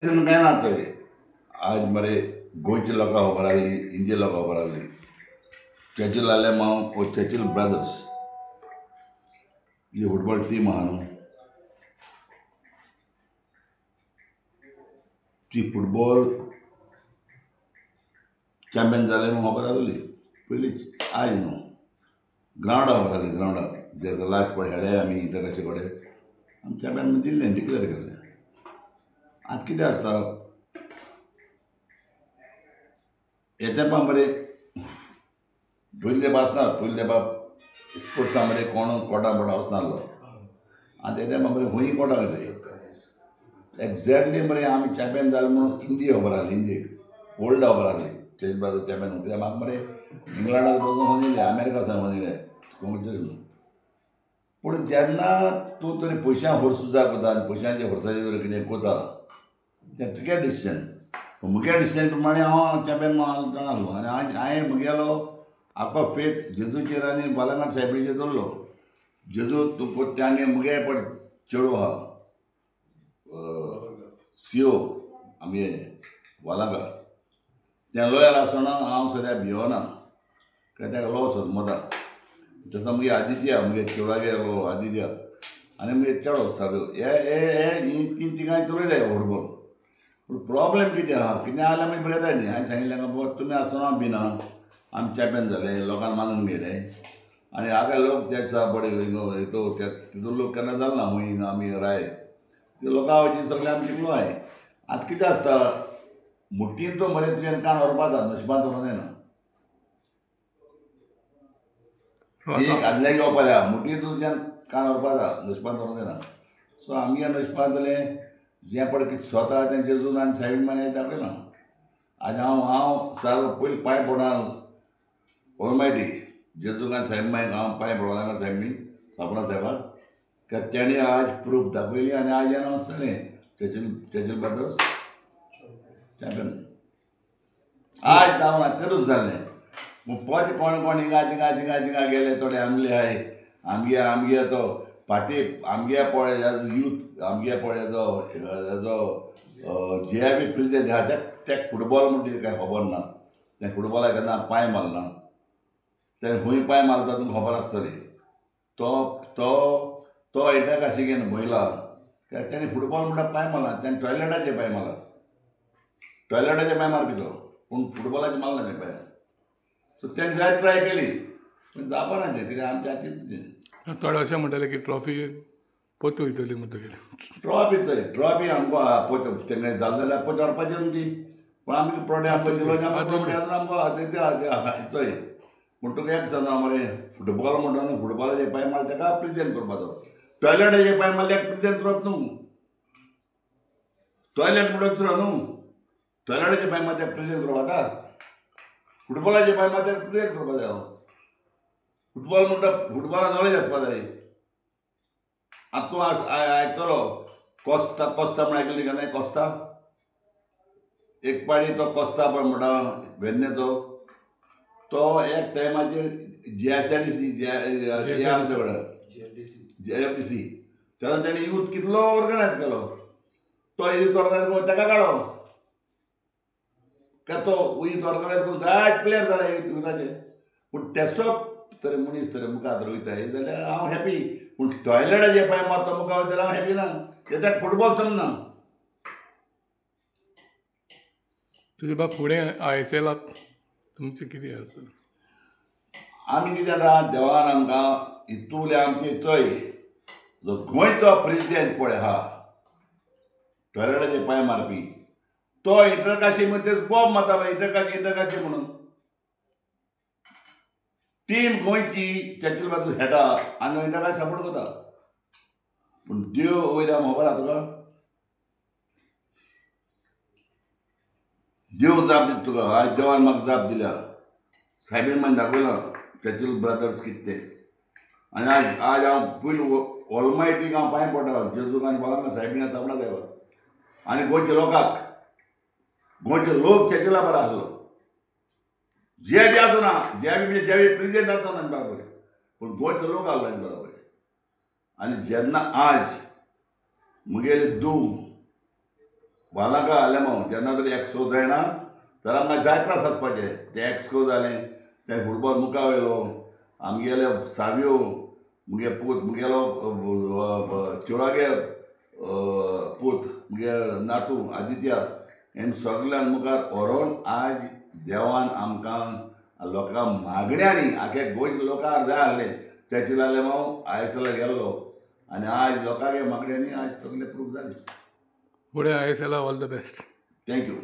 काय ना थंय आज मरे गोंयचे लोकां खबर आहली इंडिया लोकां खबर आहली चर्चिल आले माव ओ चर्चिल ब्रदर्स ही फुटबॉल टीम आहा न्हू ती फुटबॉल चॅम्पियन जाले म्हणून खबर आहली पयलींच आज न्हू ग्रावंडा खबर आहली ग्रावंडार जे लास्ट पळय खेळ्ळे आमी इतर कशे कडेन आमी चॅम्पियन दिल्लें डिक्लेअर केल्लें आतां कितें आसता हे तेंपा मरे पयलीं तेंपा आसना पयलीं तेंपा स्पोर्ट्सा मरे कोण कोटा बोटा वचनासलो आतां हे तेंपा मरे खंयी कोटा वयताय एक्झॅक्टली मरे आमी चॅम्पियन जाले म्हणून इंडिया खबर आहली इंडियेक वर्ल्ड खबर आहली चेस ब्रदर्स चॅम्पियन कित्याक म्हाका मरे इंग्लंडाक वचून खंय अमेरिका वचून खंय कोंकणीचेर न्हू पूण जेन्ना तूं तरी पयशां फोर्सुजा कोता आनी पयशांच्या फोर्साचेर जर कितें कोता तें तुगे डिसिजन पूण म्हगे डिसिजन प्रमाणे हांव चॅम्पियन जाणालो आनी हांवें म्हगेलो आख्खो फेथ जेजूचेर आनी बालंगार साहेबीचेर दवरलो जेजू तूं त्याने म्हगे पण चेडूं आहा सीओ आमगे वालांगार तें लॉयर आसतना हांव सद्या भिवना कित्याक लॉ सोजमता तसो मुगे आदित्य मुगे चेडवागे आदित्य आनी मुगे चेडो सारको ही तीन तिगांय चलयताय फुटबॉल पूण प्रॉब्लेम कितें आहा कितें जाल्यार आमी बरयताय न्ही हांवें सांगिल्लें बाबा तुमी आसतना भिना आमी चॅम्पियन जाले लोकांक मानून गेले आनी हाका लोक ते आसा बडे तितून लोक केन्ना जालो ना खंय आमी राय ते लोकां वयची सगळें आमी शिकलो हाय आतां कितें आसता मुठ्ठीन तो मरे तुवें कान व्हरपा जाता नशिबान व्हरों जायना एक आदल्या घेवपा जाय मुठ्ठीन तुज्यान कान व्हरपा जाता नशिबान व्हरों जायना सो आमगे नशिबान जालें जें पळय कितें स्वता तें जेजून आनी सायबीण माने दाखयलां आनी हांव सारको पयलीं पांय पडा ऑलमायटी जेजूक आनी सायबीण मागीर हांव पांय पडों सायबीण सापडा साहेबाक कित्याक तेणी आज प्रूफ दाखयली आनी आज अनावन्स जालें चर्चिल ब्रदर्स चॅम्पियन आज जावना तेरूच जाल्लें पूण पोत कोण हिंगा गेले थोडे आमले हाय आमगे तो पार्टी आमगे पळय यूथ आमगे पळय हेजो JIB प्रेसिडेंट आहा तेक फुटबॉल म्हणटा कांय खबर ना तें फुटबॉलाक केन्ना पांय मारना तें खंय पांय मारता तुमकां खबर आसतली तो तो तो एका काशिकेन भयला कित्याक तेणें फुटबॉल म्हणटा पांय मारला तेणें टॉयलेटाचेर पांय मारला टॉयलेटाचेर पांय मारपी तो पूण फुटबॉलाचेर मारला तें पांय सो तेणें जायत ट्राय केली पूण जावपा ना तें कित्याक आमच्या हातीन थोडे अशें म्हणटाले की ट्रॉफी पोत वयतली म्हणटकीर ट्रॉफी आमकां पोत तेन्ना जालें जाल्यार पोत व्हरपाचें न्हू ती पूण आमी प्रोडक्ट दिलो आमकां चोय पूण तुका एक सांगता मरे फुटबॉल म्हणटा न्हू फुटबॉलाचे पांय मारले तेका प्रेजेंट करपाचो टॉयलेटाचे पांय मारल्यार प्रेजेंट करप न्हू टॉयलेट म्हणून दुसरो न्हू टॉयलेटाचे पांय मारल्यार प्रेजेंट करप आतां फुटबॉलाचे पांय मारल्यार प्रेजेंट करपा जाय फुटबॉल म्हणटा फुटबॉलाक नॉलेज आसपा जाय आतां तूं आयकतलो कोस्ता म्हण आयकली केन्ना कोस्ता एक पाटी तो कोस्ता पळय म्हणटा वेन्नेचो तो एक टायमाचेर JSRTC JFDC तेन्ना तेणें यूथ कितलो ऑर्गनायज केलो तो यूथ ऑर्गनायज करून तेका काडलो काय तो यूथ ऑर्गनायज करून जायत प्लेयर जाले युथाचे पूण तेसो तरी मनीस तरी मुखार वयताय जाल्यार हांव हॅपी पूण टॉयलेटाचे पांय मारता मुखार वयता जाल्यार हांव हॅपी ना कित्याक फुटबॉल चलना तुजे बाब फुडें ISLाक तुमचें कितें आसतलें आमी कितें जाता देवान आमकां हितूले आमचे चोय जो गोंयचो प्रेसिडेंट पळय आहा टॉयलेटाचे पांय मारपी तो इंटरकाशी मध्ये बॉब मारता पळय इंटरकाशी म्हणून टीम गोंयची चर्चिल ब्रदर्स खेळटा आनी इंटरकाशी सपोर्ट करता पूण देव वयर खबर आहा तुका देव जाप दिता तुका आज देवान म्हाका जाप दिल्या सायबीण मागीर दाखयलां चर्चिल ब्रदर्स कितें तें आनी आज हांव पयलीं ऑलमायटीक हांव पांय पडटा जेजूक आनी बाळांक सायबीण सापडा जाय आनी गोंयच्या लोकांक गोंयचे लोक चर्चिला बरो आसलो जे बी आसना जे प्रेसिडेंट आसना बरोबर पूण गोंयचे लोक आहलो बरोबर आनी जेन्ना आज मुगेले दूख वालांका आलेमांव जेन्ना तरी एक्सपो जायना तर आमकां जाय त्रास आसपाचें. तें एक्सपो जालें, तें फुटबॉल मुखार वयलो, आमगेले साव्यो, मुगे पूत, मुगेलो चेडवागे पूत, मुगे नातू आदित्य हें सगळ्यान मुखार व्हरोन आज देवान आमकां लोकां मागण्यांनी आख्या गोंयच्या लोकांक जाय आसलें चर्चिल आलेमांव आयएसएल गेल्लो आनी आज लोकांगे मागण्यांनी आज सगळें प्रूफ जालें. फुडें ISL all the best. Thank you.